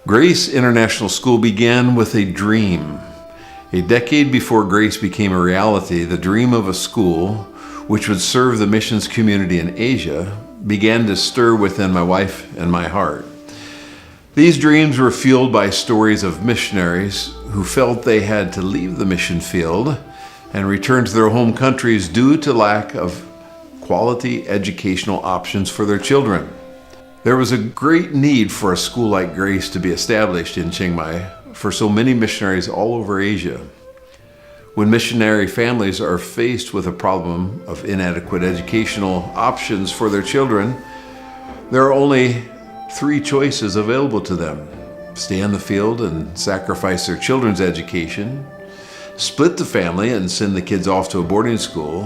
Grace International School began with a dream. A decade before Grace became a reality, the dream of a school which would serve the missions community in Asia began to stir within my wife and my heart. These dreams were fueled by stories of missionaries who felt they had to leave the mission field and return to their home countries due to lack of quality educational options for their children. There was a great need for a school like Grace to be established in Chiang Mai for so many missionaries all over Asia. When missionary families are faced with a problem of inadequate educational options for their children, there are only three choices available to them: stay in the field and sacrifice their children's education, split the family and send the kids off to a boarding school,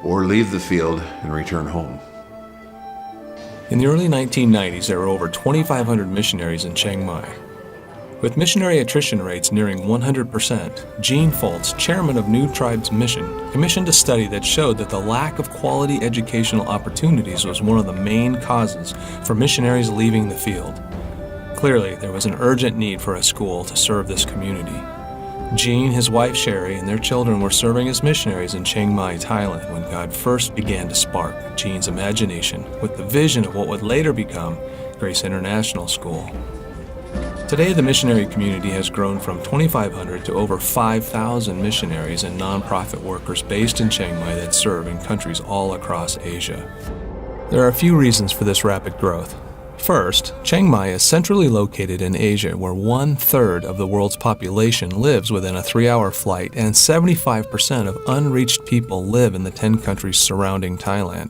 or leave the field and return home. In the early 1990s, there were over 2,500 missionaries in Chiang Mai. With missionary attrition rates nearing 100%, Gene Foltz, chairman of New Tribes Mission, commissioned a study that showed that the lack of quality educational opportunities was one of the main causes for missionaries leaving the field. Clearly, there was an urgent need for a school to serve this community. Gene, his wife Sherry, and their children were serving as missionaries in Chiang Mai, Thailand, when God first began to spark Gene's imagination with the vision of what would later become Grace International School. Today, the missionary community has grown from 2,500 to over 5,000 missionaries and nonprofit workers based in Chiang Mai that serve in countries all across Asia. There are a few reasons for this rapid growth. First, Chiang Mai is centrally located in Asia, where 1/3 of the world's population lives within a 3-hour flight, and 75% of unreached people live in the 10 countries surrounding Thailand.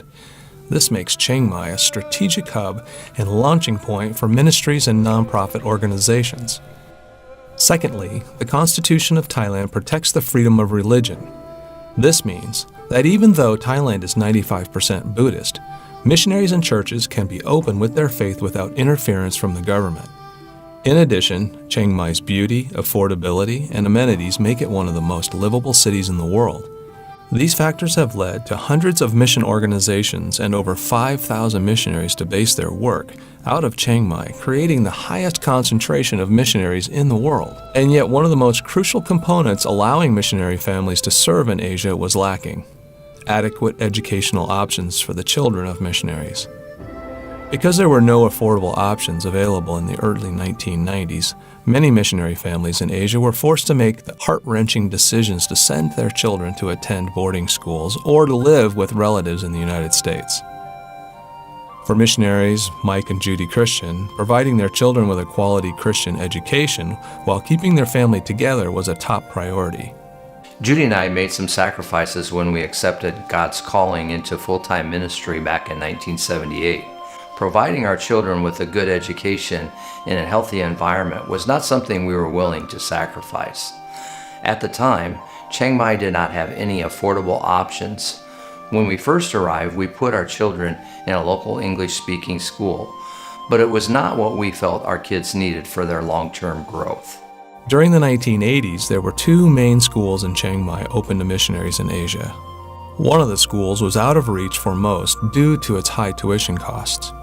This makes Chiang Mai a strategic hub and launching point for ministries and nonprofit organizations. Secondly, the Constitution of Thailand protects the freedom of religion. This means that even though Thailand is 95% Buddhist, missionaries and churches can be open with their faith without interference from the government. In addition, Chiang Mai's beauty, affordability, and amenities make it one of the most livable cities in the world. These factors have led to hundreds of mission organizations and over 5,000 missionaries to base their work out of Chiang Mai, creating the highest concentration of missionaries in the world. And yet one of the most crucial components allowing missionary families to serve in Asia was lacking: adequate educational options for the children of missionaries. Because there were no affordable options available in the early 1990s, many missionary families in Asia were forced to make the heart-wrenching decisions to send their children to attend boarding schools or to live with relatives in the United States. For missionaries Mike and Judy Christian, providing their children with a quality Christian education while keeping their family together was a top priority. Judy and I made some sacrifices when we accepted God's calling into full-time ministry back in 1978. Providing our children with a good education in a healthy environment was not something we were willing to sacrifice. At the time, Chiang Mai did not have any affordable options. When we first arrived, we put our children in a local English-speaking school, but it was not what we felt our kids needed for their long-term growth. During the 1980s, there were two main schools in Chiang Mai open to missionaries in Asia. One of the schools was out of reach for most due to its high tuition costs.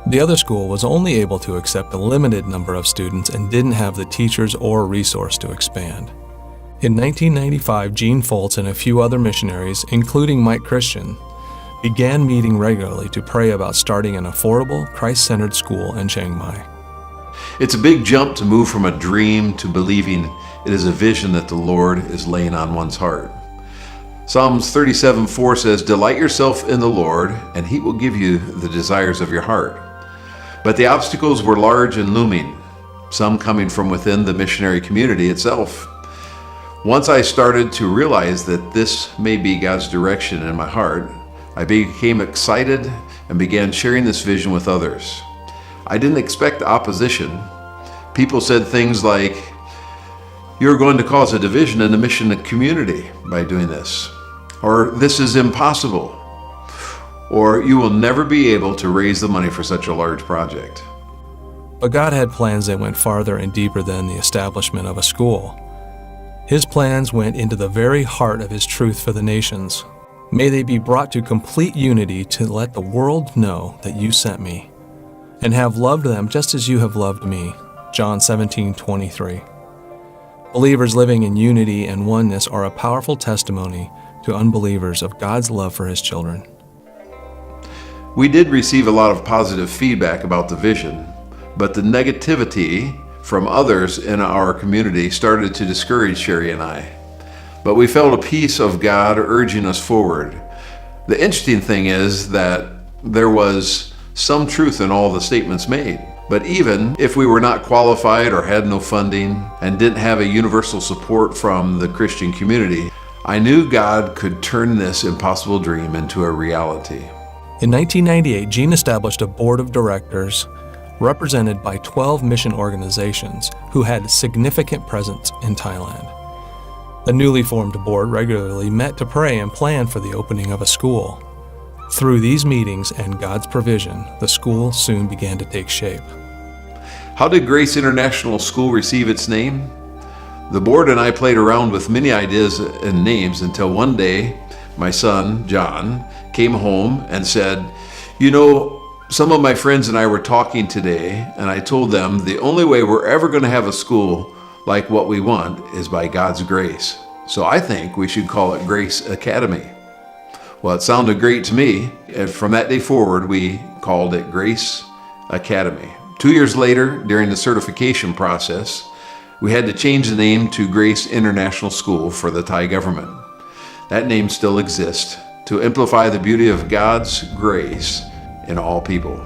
The other school was only able to accept a limited number of students and didn't have the teachers or resource to expand. In 1995, Gene Foltz and a few other missionaries, including Mike Christian, began meeting regularly to pray about starting an affordable, Christ-centered school in Chiang Mai. It's a big jump to move from a dream to believing it is a vision that the Lord is laying on one's heart. Psalms 37:4 says, "Delight yourself in the Lord, and He will give you the desires of your heart." But the obstacles were large and looming, some coming from within the missionary community itself. Once I started to realize that this may be God's direction in my heart, I became excited and began sharing this vision with others. I didn't expect opposition. People said things like, "You're going to cause a division in the mission community by doing this," or "This is impossible," or "You will never be able to raise the money for such a large project." But God had plans that went farther and deeper than the establishment of a school. His plans went into the very heart of His truth for the nations. May they be brought to complete unity to let the world know that You sent Me, and have loved them just as You have loved Me. John 17:23. Believers living in unity and oneness are a powerful testimony to unbelievers of God's love for His children. We did receive a lot of positive feedback about the vision, but the negativity from others in our community started to discourage Sherry and I. But we felt a peace of God urging us forward. The interesting thing is that there was some truth in all the statements made. But even if we were not qualified or had no funding and didn't have a universal support from the Christian community, I knew God could turn this impossible dream into a reality. In 1998, Gene established a board of directors represented by 12 mission organizations who had significant presence in Thailand. The newly formed board regularly met to pray and plan for the opening of a school. Through these meetings and God's provision, the school soon began to take shape. How did Grace International School receive its name? The board and I played around with many ideas and names until one day, my son, John, came home and said, "You know, some of my friends and I were talking today, and I told them the only way we're ever going to have a school like what we want is by God's grace. So I think we should call it Grace Academy." Well, it sounded great to me, and from that day forward, we called it Grace Academy. 2 years later, during the certification process, we had to change the name to Grace International School for the Thai government. That name still exists to amplify the beauty of God's grace in all people.